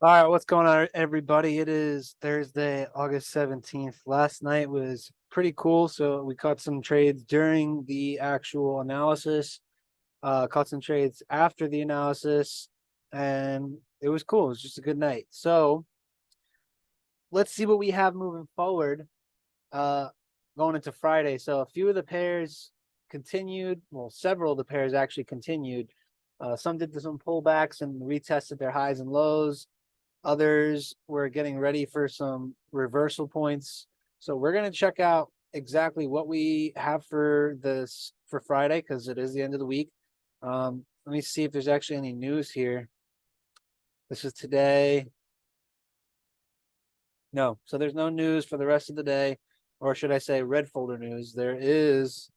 All right, what's going on, everybody? It is Thursday, August 17th. Last night was pretty cool. So we caught some trades during the actual analysis, caught some trades after the analysis, and it was cool. It was just a good night. So let's see what we have moving forward, uh, going into Friday. So a few of the pairs continued. Well, several of the pairs actually continued. Some did some pullbacks and retested their highs and lows. Others were getting ready for some reversal points. So we're going to check out exactly what we have for this for Friday, because it is the end of the week. Let me see if there's actually any news here. This is today. No, so there's no news for the rest of the day, or should I say red folder news. There is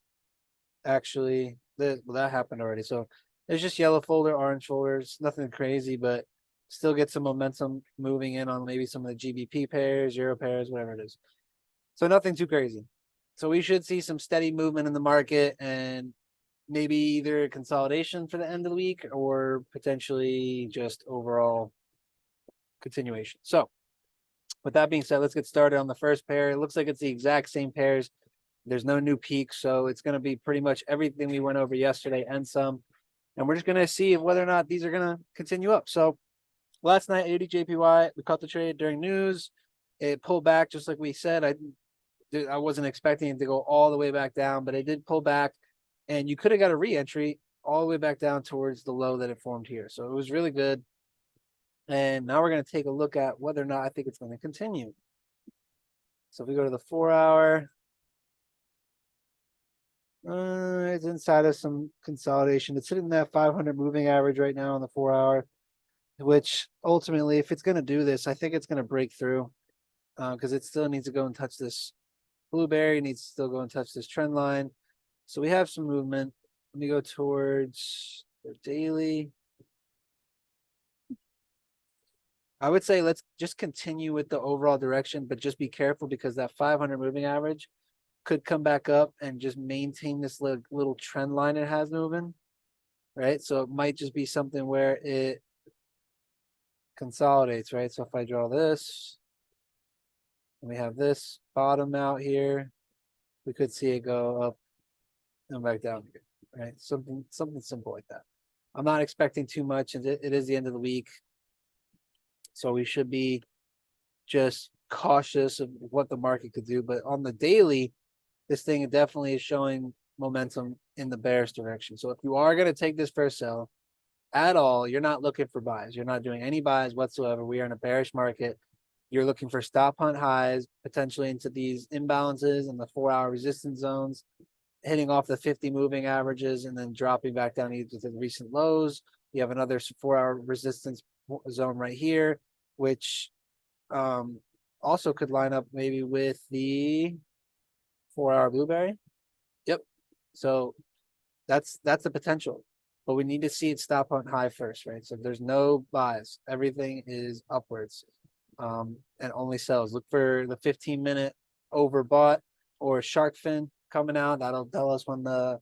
actually, well, that happened already. So there's just yellow folder, orange folders, nothing crazy, but still get some momentum moving in on maybe some of the GBP pairs, Euro pairs, whatever it is. So nothing too crazy. So we should see some steady movement in the market and maybe either consolidation for the end of the week or potentially just overall continuation. So with that being said, let's get started on the first pair. It looks like it's the exact same pairs. There's no new peaks, so it's going to be pretty much everything we went over yesterday and some. And we're just going to see whether or not these are going to continue up. So last night, AUDJPY, we caught the trade during news. It pulled back just like we said. I wasn't expecting it to go all the way back down, but it did pull back. And you could have got a re-entry all the way back down towards the low that it formed here. So it was really good. And now we're going to take a look at whether or not I think it's going to continue. So if we go to the 4-hour, it's inside of some consolidation. It's hitting that 500 moving average right now on the 4-hour, which ultimately, if it's going to do this, I think it's going to break through, because it still needs to go and touch this blueberry, needs to still go and touch this trend line. So we have some movement. Let me go towards the daily. I would say let's just continue with the overall direction, but just be careful because that 500 moving average could come back up and just maintain this little trend line it has moving, right? So it might just be something where it consolidates, right? So if I draw this, and we have this bottom out here, we could see it go up and back down again, right? Something simple like that. I'm not expecting too much, and it is the end of the week, so we should be just cautious of what the market could do. But on the daily, this thing definitely is showing momentum in the bearish direction. So if you are going to take this for a sell at all, you're not looking for buys. You're not doing any buys whatsoever. We are in a bearish market. You're looking for stop hunt highs, potentially into these imbalances and the 4-hour resistance zones, hitting off the 50 moving averages and then dropping back down to the recent lows. You have another 4-hour resistance zone right here, which also could line up maybe with the 4-hour blueberry. Yep. So that's the potential, but we need to see it stop on high first, right? So there's no buys. Everything is upwards, and only sells. Look for the 15-minute overbought or shark fin coming out. That'll tell us when the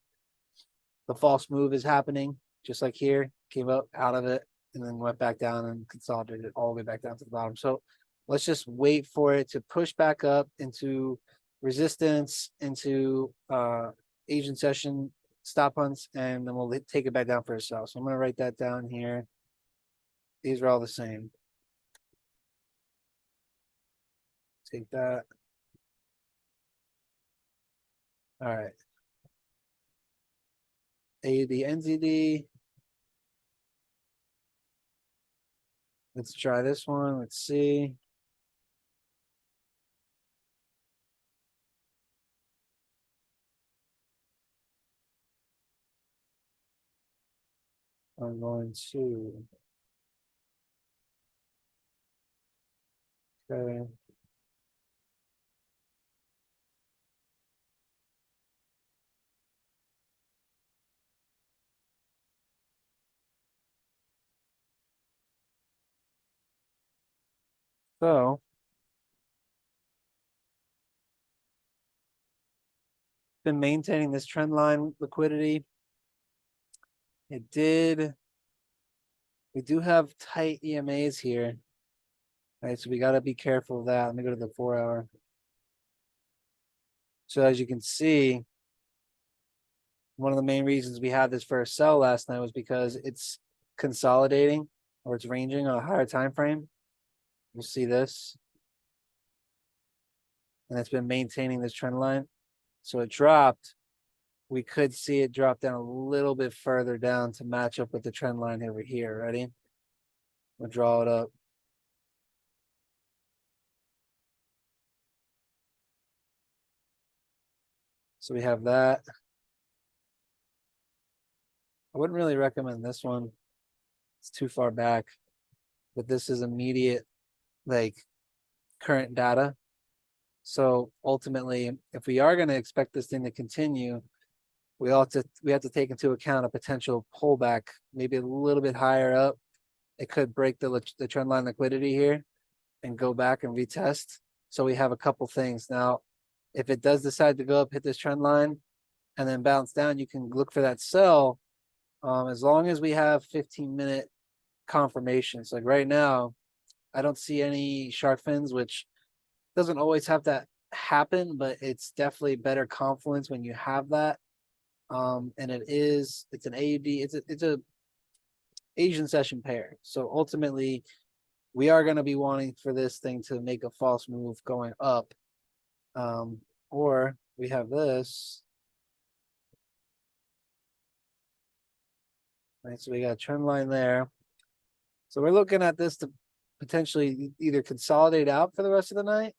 false move is happening. Just like here, came up out of it and then went back down and consolidated all the way back down to the bottom. So let's just wait for it to push back up into resistance, into Asian session stop hunts, and then we'll take it back down for a sell. So I'm going to write that down here. These are all the same. Take that. All right. AUDNZD. Let's try this one. Let's see. I'm going to. Okay. So been maintaining this trend line liquidity. We do have tight EMAs here. Right, so we got to be careful of that. Let me go to the 4 hour. So as you can see, one of the main reasons we had this first sell last night was because it's consolidating or it's ranging on a higher time frame. You'll see this. And it's been maintaining this trend line. So it dropped. We could see it drop down a little bit further down to match up with the trend line over here. Ready? We'll draw it up. So we have that. I wouldn't really recommend this one. It's too far back. But this is immediate, like, current data. So ultimately, if we are going to expect this thing to continue, we have to take into account a potential pullback, maybe a little bit higher up. It could break the trend line liquidity here and go back and retest. So we have a couple things. Now, if it does decide to go up, hit this trend line, and then bounce down, you can look for that sell. As long as we have 15-minute confirmations. Like right now, I don't see any shark fins, which doesn't always have to happen, but it's definitely better confluence when you have that. And it's an AUD, it's a Asian session pair. So ultimately, we are going to be wanting for this thing to make a false move going up. Or we have this. Right, so we got a trend line there. So we're looking at this to potentially either consolidate out for the rest of the night,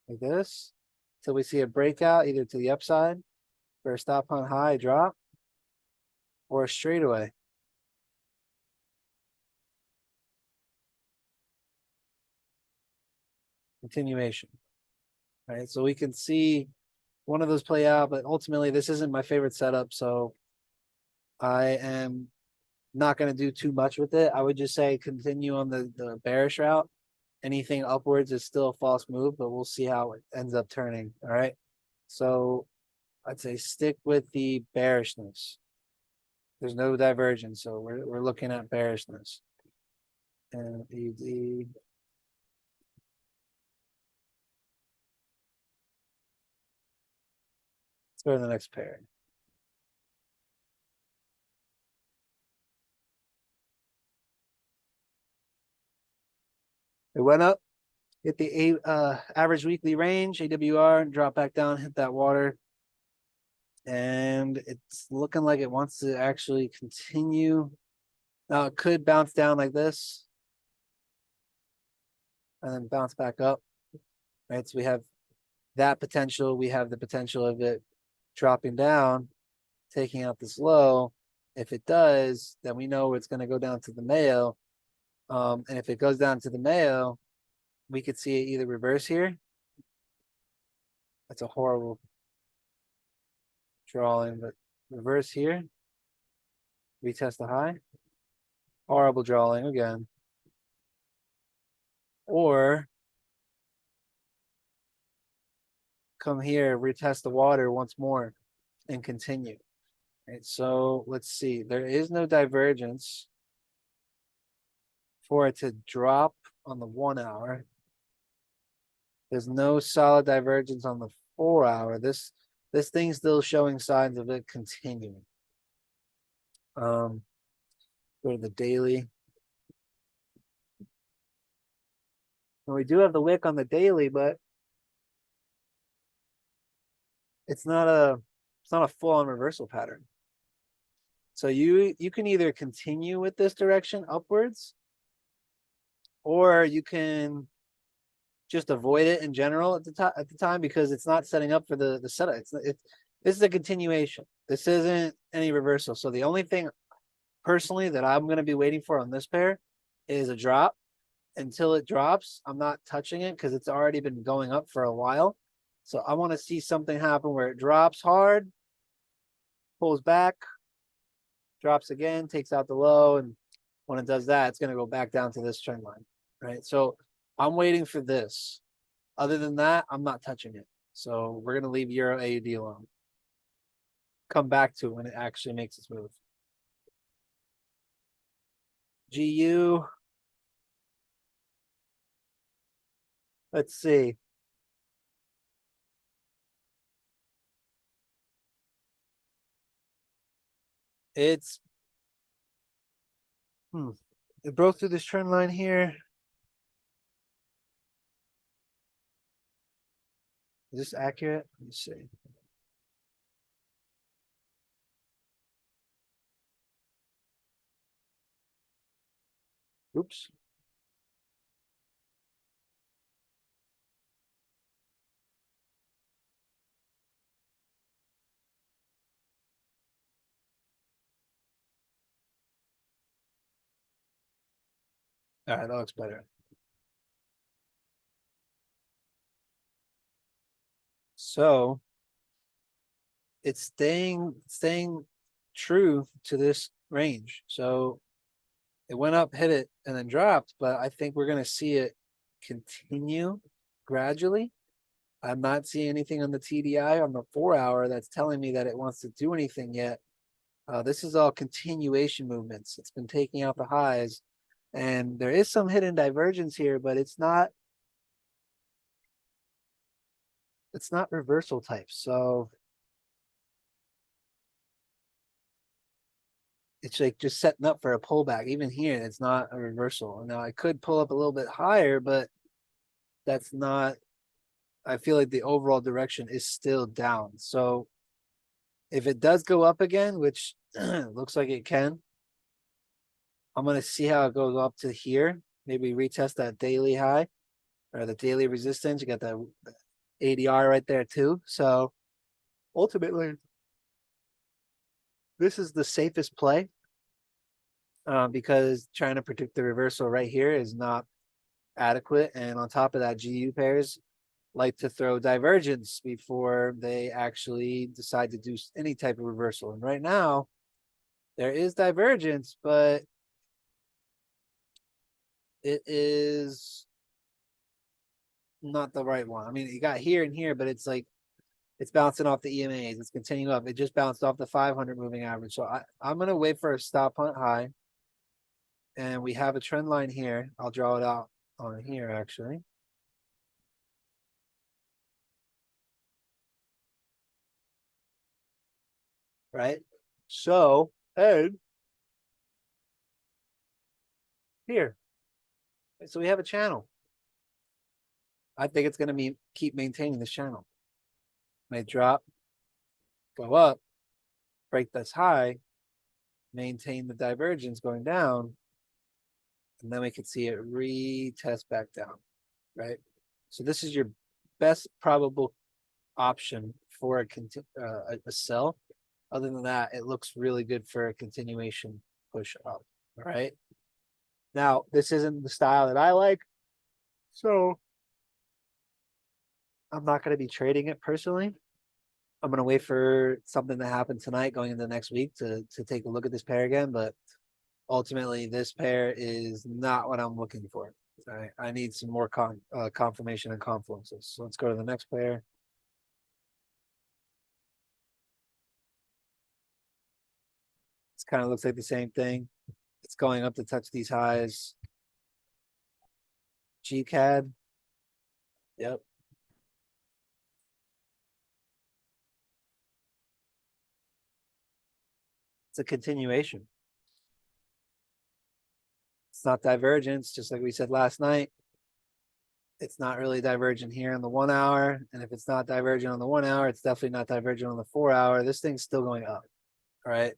like this, till we see a breakout either to the upside for a stop on high drop, or a straightaway. Continuation. All right, so we can see one of those play out, but ultimately this isn't my favorite setup, so I am not going to do too much with it. I would just say continue on the bearish route. Anything upwards is still a false move, but we'll see how it ends up turning. All right. So I'd say stick with the bearishness. There's no divergence, so we're looking at bearishness. And ED. Let's go to the next pair. It went up, hit the average weekly range, AWR, and drop back down, hit that water. And it's looking like it wants to actually continue. Now it could bounce down like this and then bounce back up. Right. So we have that potential. We have the potential of it dropping down, taking out this low. If it does, then we know it's going to go down to the Mayo. And if it goes down to the Mayo, we could see it either reverse here. That's a horrible drawing, but reverse here. Retest the high. Horrible drawing again. Or come here, retest the water once more and continue. Right, so let's see. There is no divergence for it to drop on the 1 hour. There's no solid divergence on the 4 hour. This thing's still showing signs of it continuing. Go to the daily. And we do have the wick on the daily, but it's not a full-on reversal pattern. So you can either continue with this direction upwards, or you can just avoid it in general at the time because it's not setting up for the setup. This is a continuation. This isn't any reversal. So the only thing personally that I'm going to be waiting for on this pair is a drop. Until it drops, I'm not touching it because it's already been going up for a while. So I want to see something happen where it drops hard, pulls back, drops again, takes out the low, and when it does that, it's going to go back down to this trend line, right? So I'm waiting for this. Other than that, I'm not touching it. So we're going to leave Euro AUD alone. Come back to it when it actually makes its move. GU. Let's see. It's it broke through this trend line here. Is this accurate? Let me see. Oops. All right, that looks better. So it's staying true to this range. So it went up, hit it, and then dropped, but I think we're gonna see it continue gradually. I'm not seeing anything on the TDI on the 4-hour that's telling me that it wants to do anything yet. This is all continuation movements. It's been taking out the highs, and there is some hidden divergence here, but it's not reversal type. So it's like just setting up for a pullback. Even here, it's not a reversal. Now I could pull up a little bit higher, but that's not, I feel like the overall direction is still down. So if it does go up again, which looks like it can, I'm going to see how it goes up to here. Maybe retest that daily high or the daily resistance. You got the ADR right there too. So ultimately, this is the safest play because trying to predict the reversal right here is not adequate. And on top of that, GU pairs like to throw divergence before they actually decide to do any type of reversal. And right now, there is divergence, but it is not the right one. I mean, you got here and here, but it's like it's bouncing off the EMAs. It's continuing up. It just bounced off the 500 moving average. So I'm going to wait for a stop hunt high. And we have a trend line here. I'll draw it out on here, actually. Right? So, and here. So we have a channel. I think it's going to keep maintaining this channel. May drop, go up, break this high, maintain the divergence going down, and then we can see it retest back down, right? So this is your best probable option for a sell. Other than that, it looks really good for a continuation push up, all right? Now, this isn't the style that I like, so I'm not going to be trading it personally. I'm going to wait for something to happen tonight going into next week to take a look at this pair again, but ultimately this pair is not what I'm looking for. All right, I need some more confirmation and confluences. So let's go to the next pair. It kind of looks like the same thing. It's going up to touch these highs. GCAD. Yep. It's a continuation. It's not divergence, just like we said last night. It's not really divergent here on the 1 hour. And if it's not divergent on the 1 hour, it's definitely not divergent on the 4 hour. This thing's still going up. All right.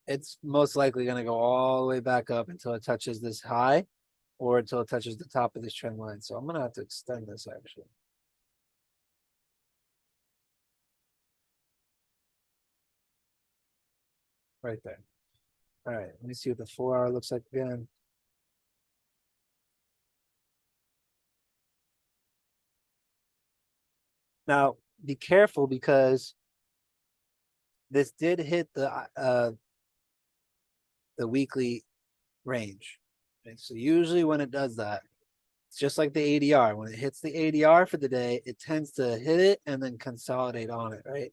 It's most likely going to go all the way back up until it touches this high or until it touches the top of this trend line. So I'm going to have to extend this actually. Right there. All right, let me see what the 4 hour looks like again. Now, be careful because this did hit the weekly range. Okay, so usually when it does that, it's just like the ADR. When it hits the ADR for the day, it tends to hit it and then consolidate on it, right?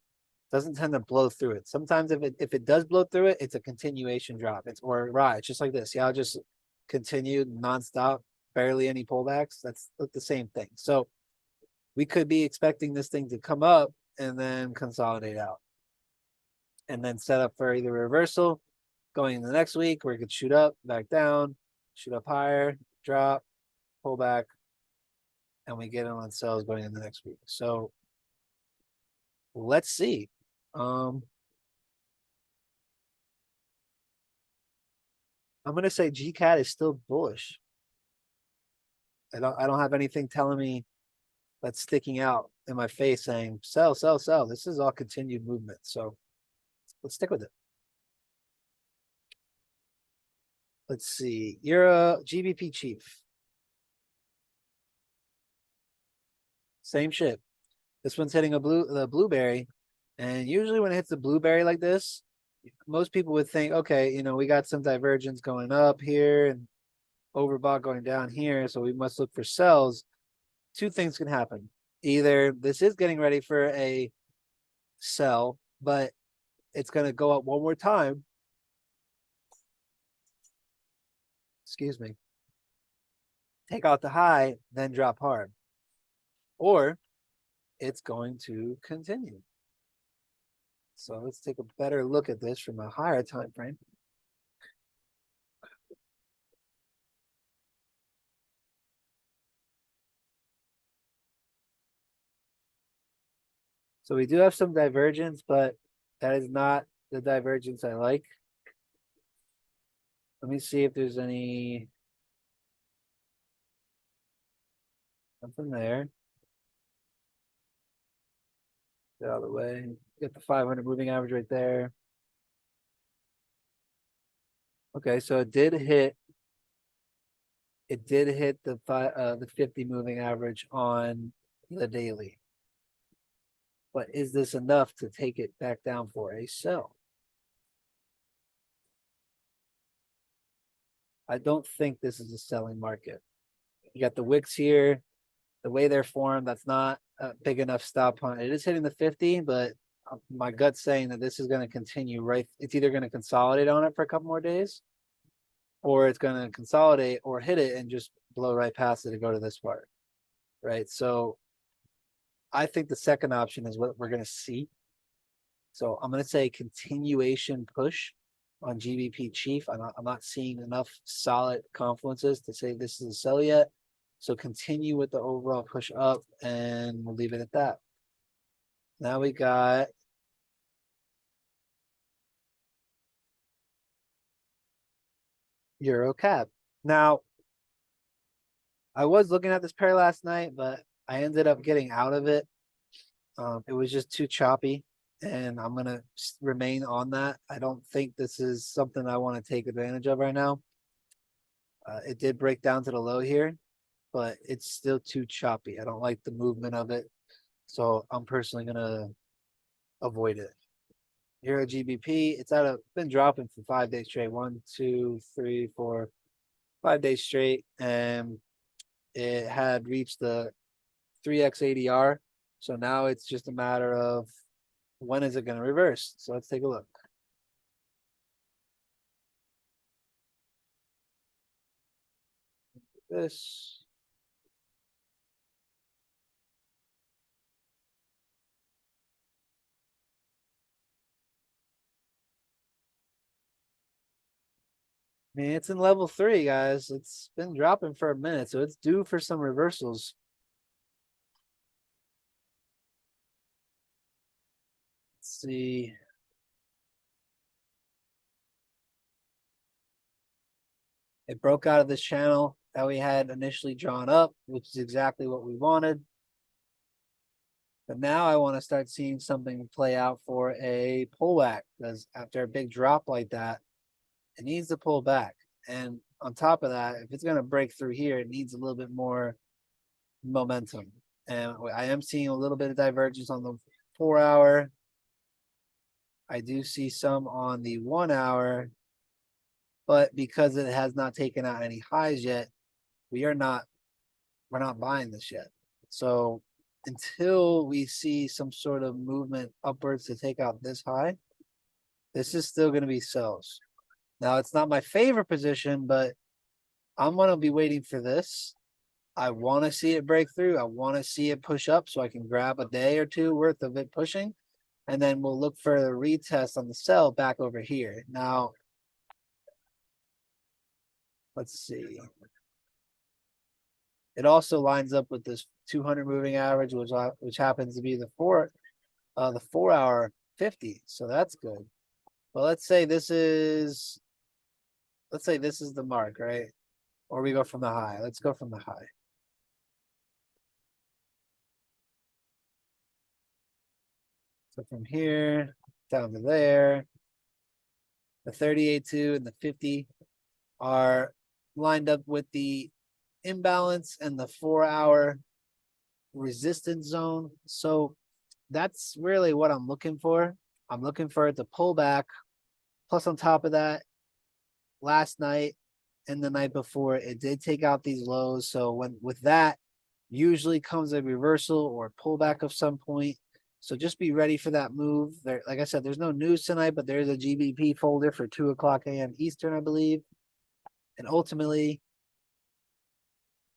Doesn't tend to blow through it. Sometimes if it does blow through it, it's a continuation drop. It's or rise, just like this. Yeah, I'll just continue nonstop barely any pullbacks. That's the same thing. So we could be expecting this thing to come up and then consolidate out. And then set up for either reversal going into the next week where it could shoot up, back down, shoot up higher, drop, pull back, and we get in on sells going into the next week. So let's see. I'm gonna say GCAD is still bullish. I don't have anything telling me that's sticking out in my face saying sell, sell, sell. This is all continued movement. So let's stick with it. Let's see. GBPCHF. Same shit. This one's hitting the blueberry. And usually when it hits the blueberry like this, most people would think, okay, you know, we got some divergence going up here and overbought going down here. So we must look for sells. Two things can happen. Either this is getting ready for a sell, but it's going to go up one more time. Excuse me. Take out the high, then drop hard. Or it's going to continue. So let's take a better look at this from a higher time frame. So we do have some divergence, but that is not the divergence I like. Let me see if there's any something there. Get out of the way. Get the 500 moving average right there. Okay, so it did hit the 50 moving average on the daily. But is this enough to take it back down for a sell? I don't think this is a selling market. You got the wicks here. The way they're formed, that's not a big enough stop hunt. It is hitting the 50, but my gut's saying that this is going to continue, right? It's either going to consolidate on it for a couple more days, or it's going to consolidate or hit it and just blow right past it to go to this part, right? So I think the second option is what we're going to see. So I'm going to say continuation push on GBPCHF. I'm not seeing enough solid confluences to say this is a sell yet. So continue with the overall push up and we'll leave it at that. Now we got EURCHF. Now, I was looking at this pair last night, but I ended up getting out of it. It was just too choppy, and I'm going to remain on that. I don't think this is something I want to take advantage of right now. It did break down to the low here, but it's still too choppy. I don't like the movement of it. So I'm personally going to avoid it. Euro GBP, it's been dropping for 5 days straight. 1, 2, 3, 4, 5 days straight. And it had reached the 3x ADR. So now it's just a matter of when is it going to reverse? So let's take a look. This. I mean, it's in level 3, guys. It's been dropping for a minute, so it's due for some reversals. Let's see. It broke out of this channel that we had initially drawn up, which is exactly what we wanted. But now I want to start seeing something play out for a pullback, because after a big drop like that, it needs to pull back. And on top of that, if it's going to break through here, it needs a little bit more momentum. And I am seeing a little bit of divergence on the 4 hour. I do see some on the 1 hour, but because it has not taken out any highs yet, we're not buying this yet. So until we see some sort of movement upwards to take out this high, this is still going to be sells. Now, it's not my favorite position, but I'm gonna be waiting for this. I want to see it break through. I want to see it push up so I can grab a day or two worth of it pushing. And then we'll look for a retest on the sell back over here. Now, let's see. It also lines up with this 200 moving average, which happens to be the 4 hour 50. So that's good. But let's say this is the mark, right? Or we go from the high. Let's go from the high. So from here down to there, the 38.2 and the 50 are lined up with the imbalance and the 4 hour resistance zone. So that's really what I'm looking for. I'm looking for it to pull back. Plus on top of that, last night and the night before, it did take out these lows. So with that, usually comes a reversal or pullback of some point. So just be ready for that move. There, like I said, there's no news tonight, but there's a GBP folder for 2 o'clock a.m. Eastern, I believe. And ultimately,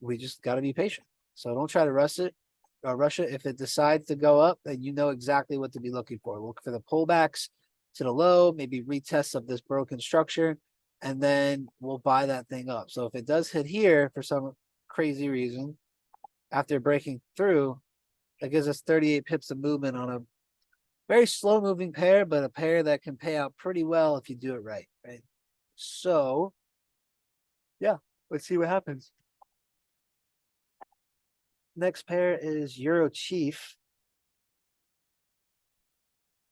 we just got to be patient. So don't try to rush it. If it decides to go up, then you know exactly what to be looking for. Look for the pullbacks to the low, maybe retests of this broken structure, and then we'll buy that thing up. So if it does hit here for some crazy reason, after breaking through, that gives us 38 pips of movement on a very slow moving pair, but a pair that can pay out pretty well if you do it right, right? So, yeah, let's see what happens. Next pair is EUROCHF.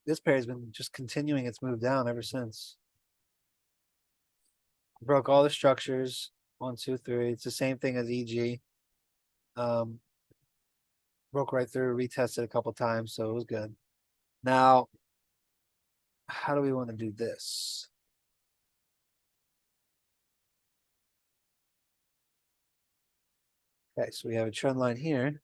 This pair has been just continuing its move down ever since. Broke all the structures. 1, 2, 3. It's the same thing as EG. Broke right through, retested a couple times, so it was good. Now, how do we want to do this? Okay, so we have a trend line here.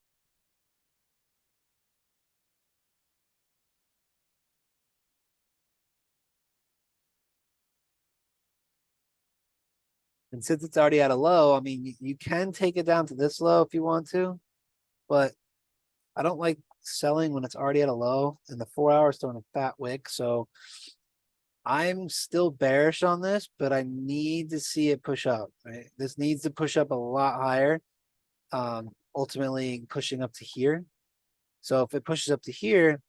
And since it's already at a low, I mean, you can take it down to this low if you want to, but I don't like selling when it's already at a low and the 4 hours throwing a fat wick. So I'm still bearish on this, but I need to see it push up, right? This needs to push up a lot higher, ultimately pushing up to here. So if it pushes up to here,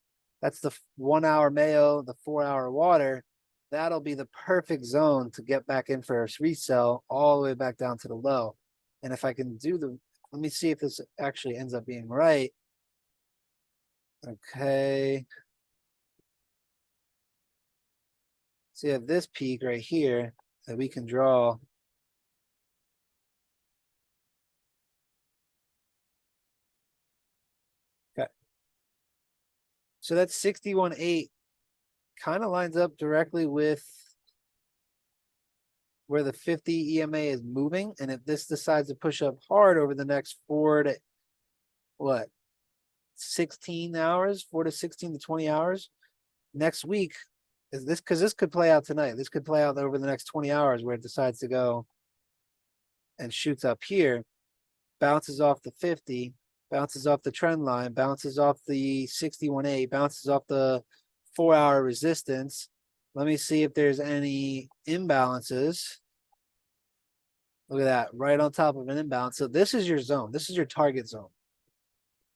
that's the 1 hour Mayo, the 4 hour water. That'll be the perfect zone to get back in for a resell all the way back down to the low. And if I can do let me see if this actually ends up being right. Okay. So you have this peak right here that we can draw. Okay. So that's 61.8. Kind of lines up directly with where the 50 EMA is moving. And if this decides to push up hard over the next 4 to 16 hours, 4 to 16 to 20 hours next week, is this, because this could play out tonight. This could play out over the next 20 hours where it decides to go and shoots up here, bounces off the 50, bounces off the trend line, bounces off the 61.8, bounces off the 4 hour resistance. Let me see if there's any imbalances. Look at that, right on top of an imbalance. So this is your zone. This is your target zone.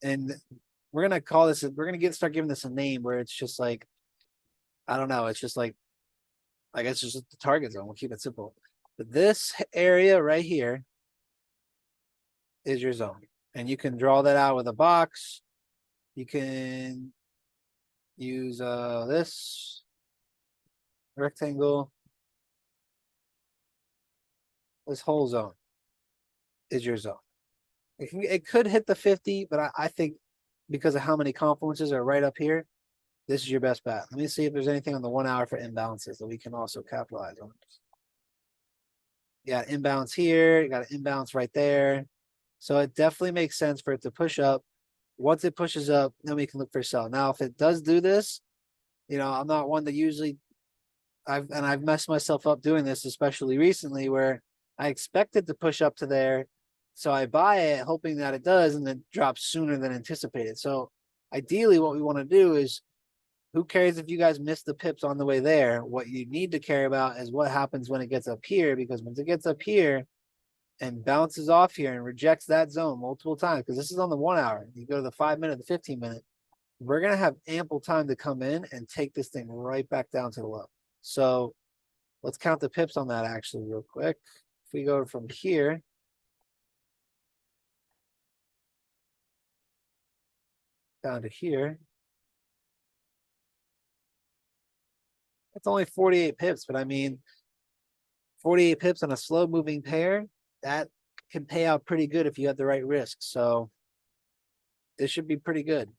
And we're gonna call this, we're gonna start giving this a name where it's just like, I don't know, it's just like, I guess it's just the target zone. We'll keep it simple. But this area right here is your zone. And you can draw that out with a box. You can use this rectangle. This whole zone is your zone. It could hit the 50, but I think because of how many confluences are right up here, this is your best bet. Let me see if there's anything on the 1 hour for imbalances that we can also capitalize on. You got imbalance here, you got an imbalance right there. So it definitely makes sense for it to push up. Once it pushes up, then we can look for sell. Now, if it does do this, you know, I'm not one that usually I've messed myself up doing this, especially recently, where I expect it to push up to there. So I buy it hoping that it does and then drops sooner than anticipated. So ideally what we want to do is, who cares if you guys miss the pips on the way there? What you need to care about is what happens when it gets up here, because once it gets up here and bounces off here and rejects that zone multiple times, because this is on the 1 hour, you go to the 5 minute, the 15 minute, we're going to have ample time to come in and take this thing right back down to the low. So let's count the pips on that actually real quick. If we go from here down to here, it's only 48 pips, but I mean, 48 pips on a slow moving pair, that can pay out pretty good if you have the right risk. So this should be pretty good.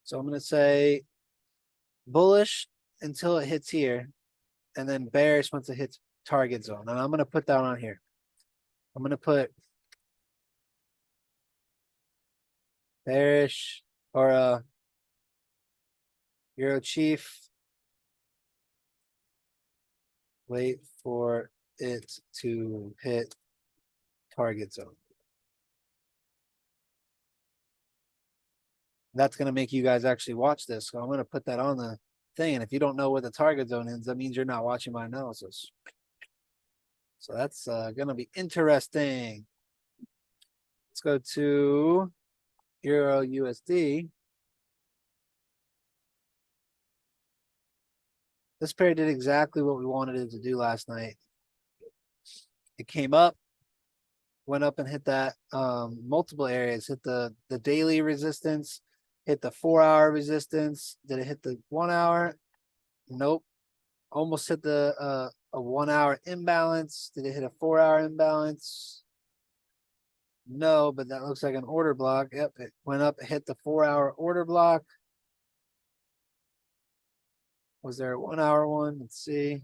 So I'm going to say bullish until it hits here, and then bearish once it hits target zone. And I'm going to put that on here. I'm going to put bearish or EURCHF. Wait for it to hit target zone. That's going to make you guys actually watch this. So I'm going to put that on the thing. And if you don't know what the target zone is, that means you're not watching my analysis. So that's going to be interesting. Let's go to Euro USD. This pair did exactly what we wanted it to do last night. It came up, went up and hit that multiple areas, hit the daily resistance, hit the 4 hour resistance. Did it hit the 1 hour? Nope. Almost hit the a 1 hour imbalance. Did it hit a 4 hour imbalance? No, but that looks like an order block. Yep, it went up, hit the 4 hour order block. Was there a 1 hour one? Let's see.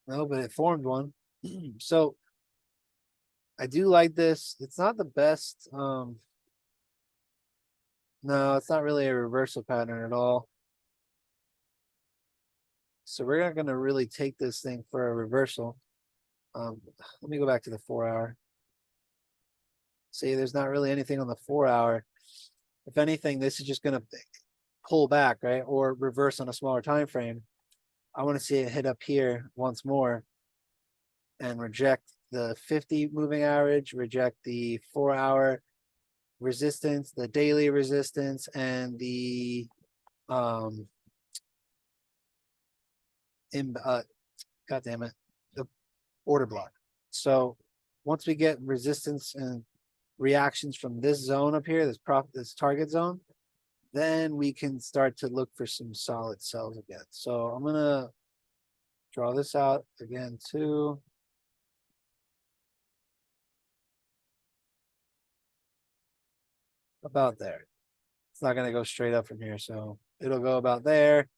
No, but it formed one. So I do like this. It's not the best. No, it's not really a reversal pattern at all. So we're not going to really take this thing for a reversal. Let me go back to the 4 hour. See, there's not really anything on the 4 hour. If anything, this is just going to pull back, right? Or reverse on a smaller time frame. I want to see it hit up here once more and reject the 50 moving average, reject the 4 hour resistance, the daily resistance, and the God damn it, the order block. So once we get resistance and reactions from this zone up here, this target zone, then we can start to look for some solid sells again. So I'm gonna draw this out again too. About there. It's not gonna go straight up from here, so it'll go about there.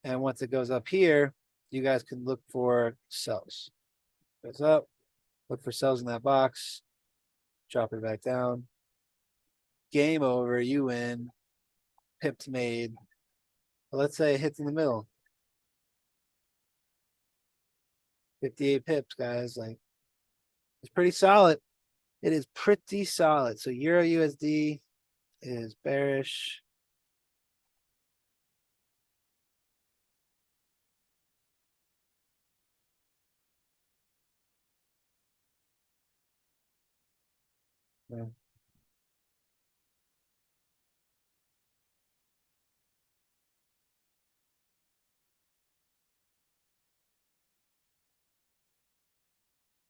And once it goes up here, you guys can look for sells. Goes up, look for sells in that box, drop it back down. Game over, you win. Pips made. But let's say it hits in the middle. 58 pips, guys. Like, it's pretty solid. It is pretty solid. So Euro USD is bearish. Yeah.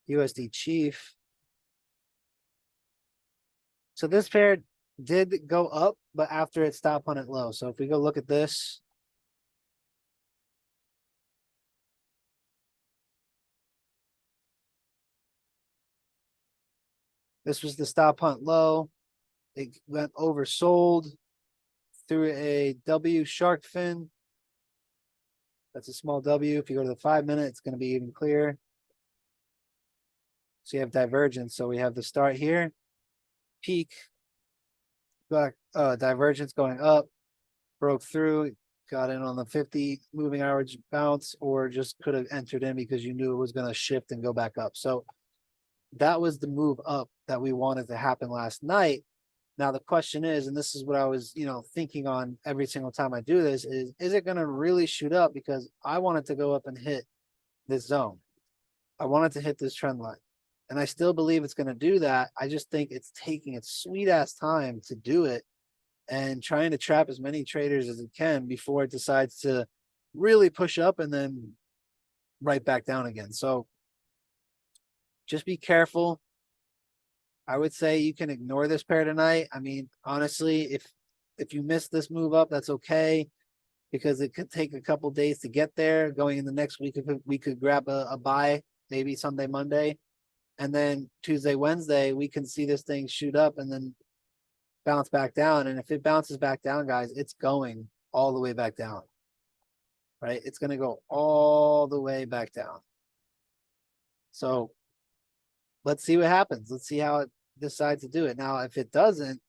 USDCHF. So this pair did go up, but after it stopped on it low. So if we go look at this, this was the stop hunt low. It went oversold through a W shark fin. That's a small W. If you go to the 5 minute, it's going to be even clearer. So you have divergence. So we have the start here, peak, back, divergence going up, broke through, got in on the 50 moving average bounce, or just could have entered in because you knew it was going to shift and go back up. So that was the move up that we wanted to happen last night. Now the question is, and this is what I was, thinking on every single time I do this, is it going to really shoot up? Because I wanted to go up and hit this zone. I wanted to hit this trend line. And I still believe it's going to do that. I just think it's taking its sweet ass time to do it and trying to trap as many traders as it can before it decides to really push up and then right back down again. So just be careful. I would say you can ignore this pair tonight. I mean, honestly, if you miss this move up, that's okay, because it could take a couple days to get there. Going in the next week, we could grab a buy, maybe Sunday, Monday, and then Tuesday, Wednesday, we can see this thing shoot up and then bounce back down. And if it bounces back down, guys, it's going all the way back down, right? It's going to go all the way back down. So let's see what happens. Let's see how it decides to do it. Now, if it doesn't,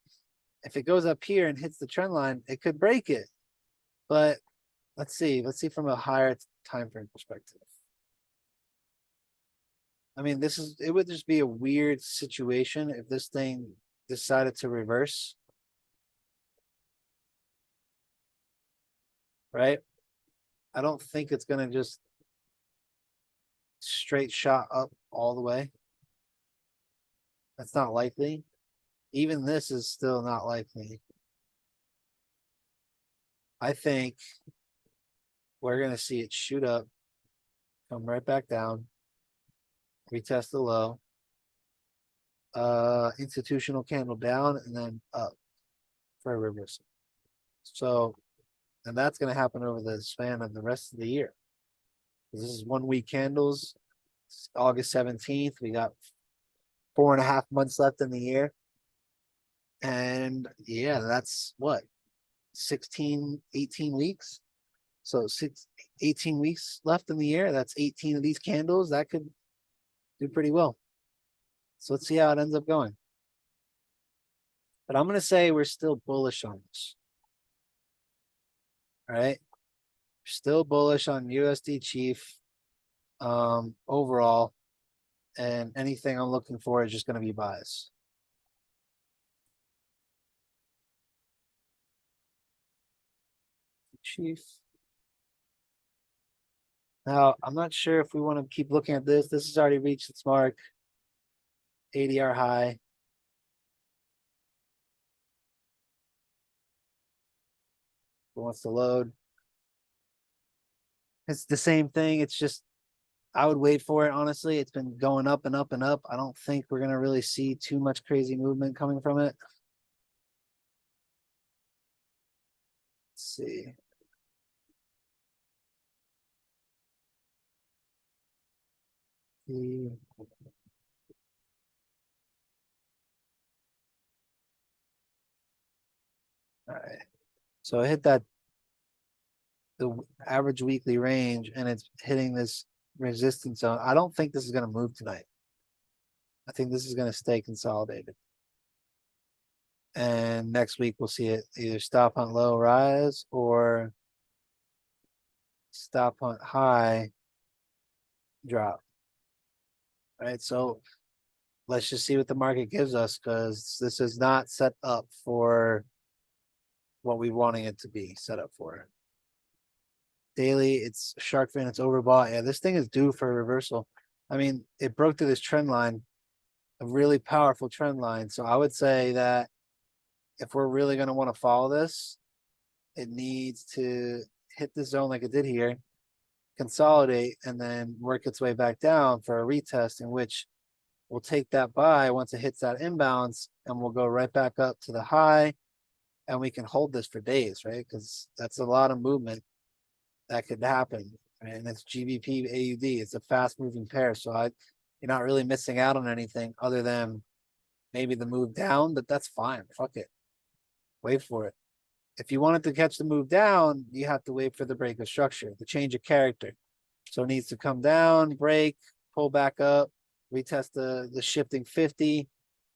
if it goes up here and hits the trend line, it could break it. But let's see. Let's see from a higher time frame perspective. I mean, it would just be a weird situation if this thing decided to reverse. Right? I don't think it's going to just straight shot up all the way. That's not likely. Even this is still not likely. I think we're going to see it shoot up, come right back down, retest the low, institutional candle down, and then up for a reversal. So, and that's going to happen over the span of the rest of the year. This is 1 week candles. It's August 17th. We got 4.5 months left in the year. And yeah, that's what, 16, 18 weeks. So 18 weeks left in the year. That's 18 of these candles. That could do pretty well. So let's see how it ends up going. But I'm going to say we're still bullish on this. All right. Still bullish on USDCHF overall. And anything I'm looking for is just going to be buys. Chief. Now, I'm not sure if we want to keep looking at this. This has already reached its mark. ADR high. Who wants to load? It's the same thing. It's just, I would wait for it, honestly. It's been going up and up and up. I don't think we're going to really see too much crazy movement coming from it. Let's see. All right. So I hit the average weekly range, and it's hitting this resistance zone. I don't think this is going to move tonight. I think this is going to stay consolidated. And next week we'll see it either stop on low rise or stop on high drop. All right, so let's just see what the market gives us, because this is not set up for what we're wanting it to be set up for. Daily, it's shark fin, it's overbought. Yeah, this thing is due for a reversal. I mean, it broke through this trend line, a really powerful trend line. So I would say that if we're really going to want to follow this, it needs to hit the zone like it did here, consolidate, and then work its way back down for a retest, in which we'll take that buy once it hits that imbalance, and we'll go right back up to the high, and we can hold this for days, right? Because that's a lot of movement that could happen. And it's GBP AUD. It's a fast moving pair. So you're not really missing out on anything other than maybe the move down, but that's fine. Fuck it. Wait for it. If you wanted to catch the move down, you have to wait for the break of structure, the change of character. So it needs to come down, break, pull back up, retest the shifting 50.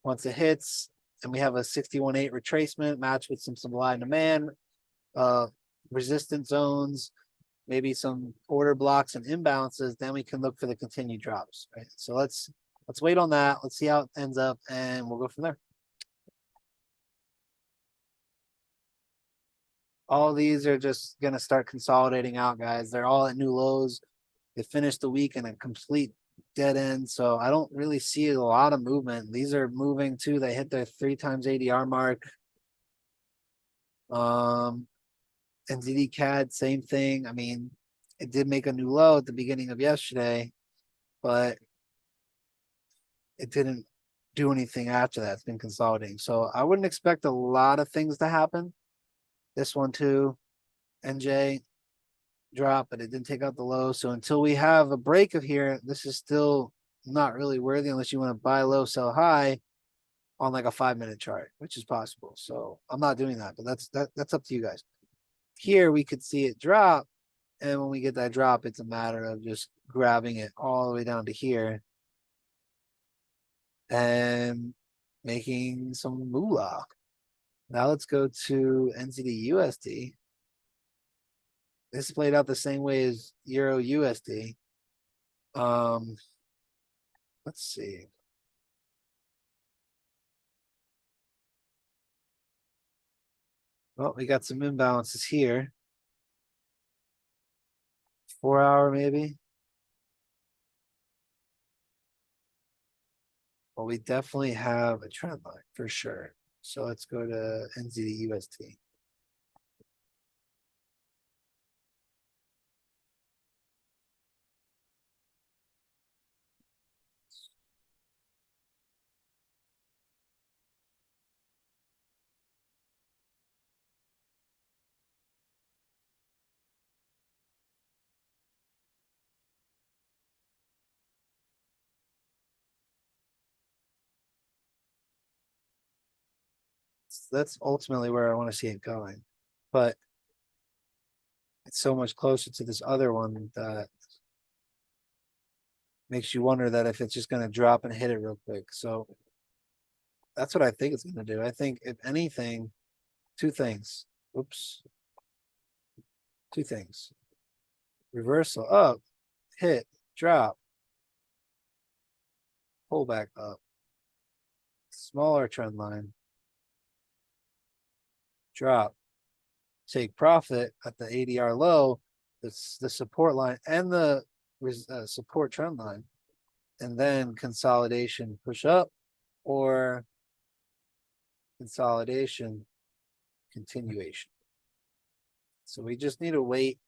Once it hits, and we have a 61.8 retracement matched with some supply and demand, resistance zones, maybe some order blocks and imbalances, then we can look for the continued drops, right? So let's wait on that. Let's see how it ends up and we'll go from there. All these are just going to start consolidating out, guys. They're all at new lows. They finished the week in a complete dead end. So I don't really see a lot of movement. These are moving too. They hit their 3 times ADR mark. NZD CAD, same thing. I mean, it did make a new low at the beginning of yesterday, but it didn't do anything after that. It's been consolidating. So I wouldn't expect a lot of things to happen. This one too, NJ drop, but it didn't take out the low. So until we have a break of here, this is still not really worthy unless you want to buy low, sell high on like a 5-minute chart, which is possible. So I'm not doing that, but that's up to you guys. Here we could see it drop, and when we get that drop, it's a matter of just grabbing it all the way down to here and making some moolah. Now let's go to NZD USD. This played out the same way as Euro USD. Let's see. Well, we got some imbalances here. 4 hour maybe. Well, we definitely have a trend line for sure. So let's go to NZD USD. That's ultimately where I want to see it going. But it's so much closer to this other one that makes you wonder that if it's just going to drop and hit it real quick. So that's what I think it's going to do. I think if anything, 2 things. Oops. 2 things. Reversal up, hit, drop, pull back up. Smaller trend line. Drop. Take profit at the ADR low, the support line and the support trend line, and then consolidation push up or consolidation continuation. So we just need to wait.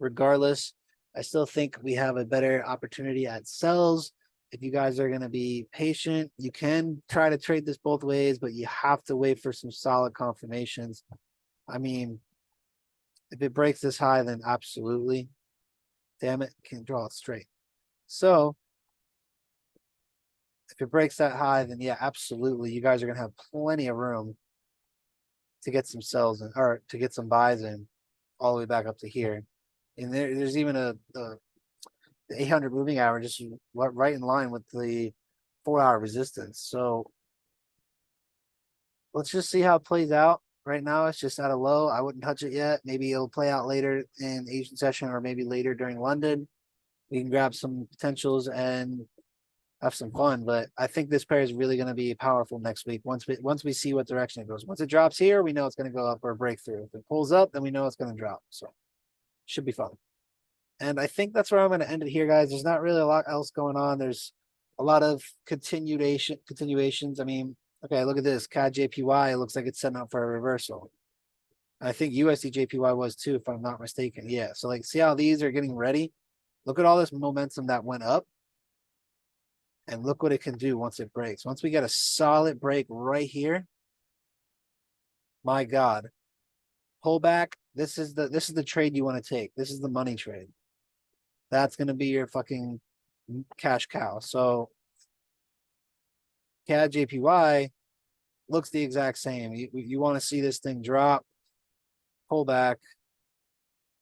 Regardless, I still think we have a better opportunity at sells. If you guys are going to be patient, you can try to trade this both ways, but you have to wait for some solid confirmations. I mean, if it breaks this high, then absolutely. Damn it, can't draw it straight. So if it breaks that high, then yeah, absolutely. You guys are gonna have plenty of room to get some sells in, or to get some buys in all the way back up to here. And there's even the 800 moving average is right in line with the 4-hour resistance. So let's just see how it plays out. Right now, it's just at a low. I wouldn't touch it yet. Maybe it'll play out later in Asian session or maybe later during London. We can grab some potentials and have some fun. But I think this pair is really going to be powerful next week. Once we see what direction it goes. Once it drops here, we know it's going to go up or break through. If it pulls up, then we know it's going to drop. So should be fun. And I think that's where I'm going to end it here, guys. There's not really a lot else going on. There's a lot of continuations. I mean, okay, look at this. CAD JPY. It looks like it's setting up for a reversal. I think USDJPY was too, if I'm not mistaken. Yeah. So like, see how these are getting ready? Look at all this momentum that went up. And look what it can do once it breaks. Once we get a solid break right here. My God. Pullback. This is the trade you want to take. This is the money trade. That's going to be your fucking cash cow. So CAD JPY looks the exact same. You want to see this thing drop, pull back,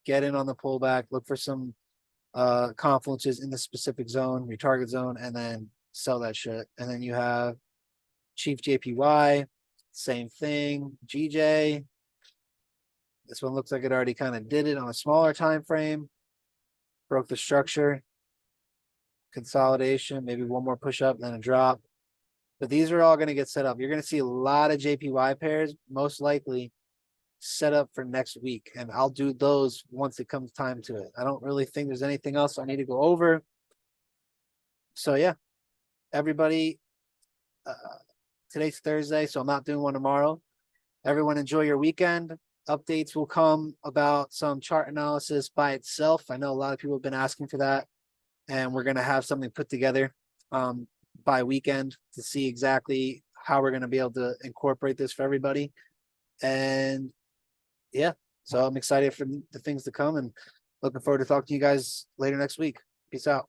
get in on the pullback, look for some confluences in the specific zone, your target zone, and then sell that shit. And then you have Chief JPY, same thing, GJ. This one looks like it already kind of did it on a smaller time frame. Broke the structure. Consolidation, maybe one more push up, then a drop. But these are all going to get set up. You're going to see a lot of JPY pairs, most likely set up for next week. And I'll do those once it comes time to it. I don't really think there's anything else I need to go over. So yeah, everybody, today's Thursday, so I'm not doing one tomorrow. Everyone enjoy your weekend. Updates will come about some chart analysis by itself. I know a lot of people have been asking for that. And we're going to have something put together by weekend to see exactly how we're going to be able to incorporate this for everybody. And yeah, so I'm excited for the things to come and looking forward to talking to you guys later next week. Peace out.